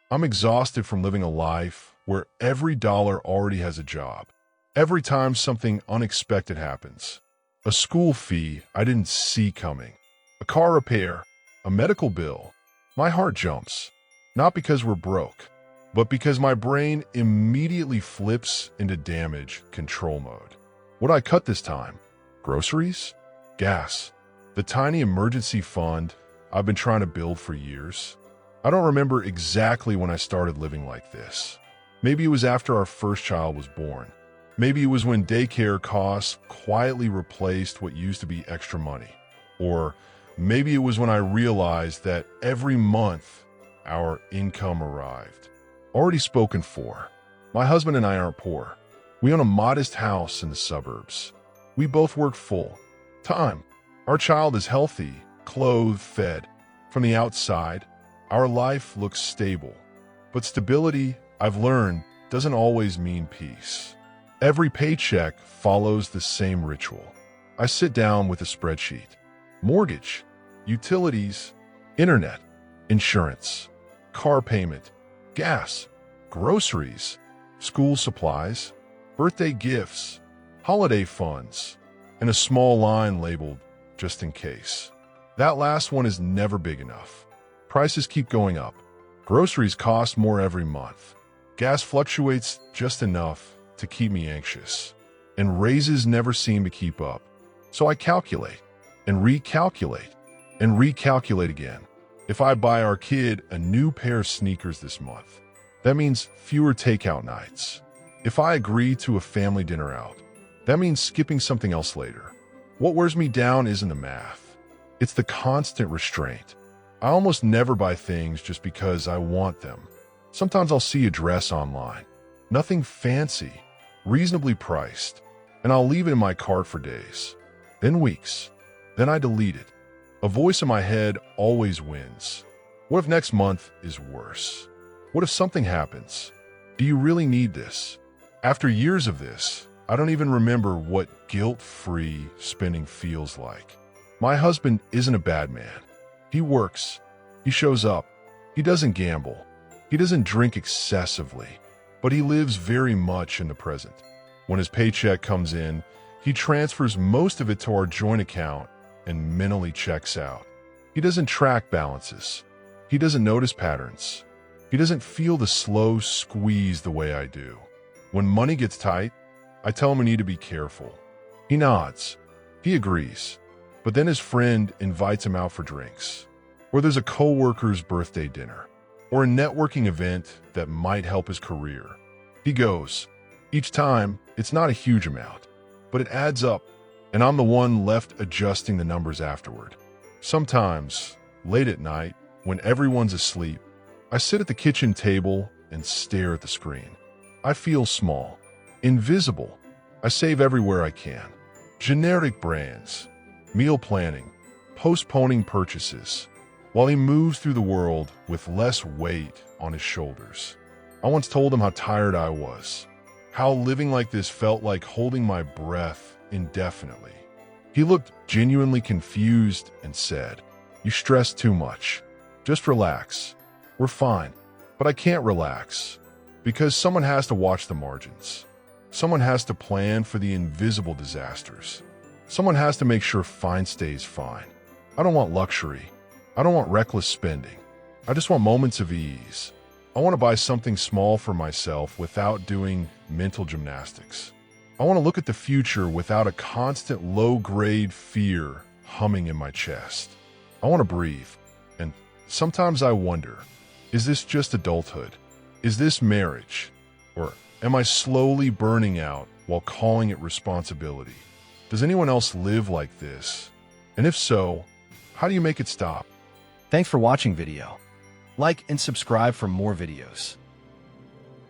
I'm exhausted from living a life where every dollar already has a job. Every time something unexpected happens, a school fee I didn't see coming, a car repair, a medical bill, my heart jumps. Not because we're broke, but because my brain immediately flips into damage control mode. What I cut this time? Groceries? Gas? The tiny emergency fund I've been trying to build for years? I don't remember exactly when I started living like this. Maybe it was after our first child was born. Maybe it was when daycare costs quietly replaced what used to be extra money. Or maybe it was when I realized that every month our income arrived. Already spoken for. My husband and I aren't poor. We own a modest house in the suburbs. We both work full time. Our child is healthy, clothed, fed. From the outside, our life looks stable. But stability, I've learned, doesn't always mean peace. Every paycheck follows the same ritual. I sit down with a spreadsheet. Mortgage, utilities, internet, insurance, car payment, gas, groceries, school supplies, birthday gifts, holiday funds, and a small line labeled just in case. That last one is never big enough. Prices keep going up. Groceries cost more every month. Gas fluctuates just enough to keep me anxious. And raises never seem to keep up. So I calculate and recalculate and recalculate again. If I buy our kid a new pair of sneakers this month, that means fewer takeout nights. If I agree to a family dinner out, that means skipping something else later. What wears me down isn't the math. It's the constant restraint. I almost never buy things just because I want them. Sometimes I'll see a dress online. Nothing fancy, reasonably priced, and I'll leave it in my cart for days, then weeks. Then I delete it. A voice in my head always wins. What if next month is worse? What if something happens? Do you really need this? After years of this, I don't even remember what guilt-free spending feels like. My husband isn't a bad man. He works. He shows up. He doesn't gamble. He doesn't drink excessively. But he lives very much in the present. When his paycheck comes in, he transfers most of it to our joint account and mentally checks out. He doesn't track balances. He doesn't notice patterns. He doesn't feel the slow squeeze the way I do. When money gets tight, I tell him I need to be careful. He nods. He agrees. But then his friend invites him out for drinks. Or there's a coworker's birthday dinner. Or a networking event that might help his career. He goes. Each time, it's not a huge amount, but it adds up. And I'm the one left adjusting the numbers afterward. Sometimes, late at night, when everyone's asleep, I sit at the kitchen table and stare at the screen. I feel small, invisible. I save everywhere I can. Generic brands, meal planning, postponing purchases, while he moves through the world with less weight on his shoulders. I once told him how tired I was, how living like this felt like holding my breath indefinitely. He looked genuinely confused and said, "You stress too much. Just relax. We're fine." But I can't relax because someone has to watch the margins. Someone has to plan for the invisible disasters. Someone has to make sure fine stays fine. I don't want luxury. I don't want reckless spending. I just want moments of ease. I want to buy something small for myself without doing mental gymnastics. I want to look at the future without a constant low-grade fear humming in my chest. I want to breathe. And sometimes I wonder, is this just adulthood? Is this marriage? Or am I slowly burning out while calling it responsibility? Does anyone else live like this? And if so, how do you make it stop? Thanks for watching video. Like and subscribe for more videos.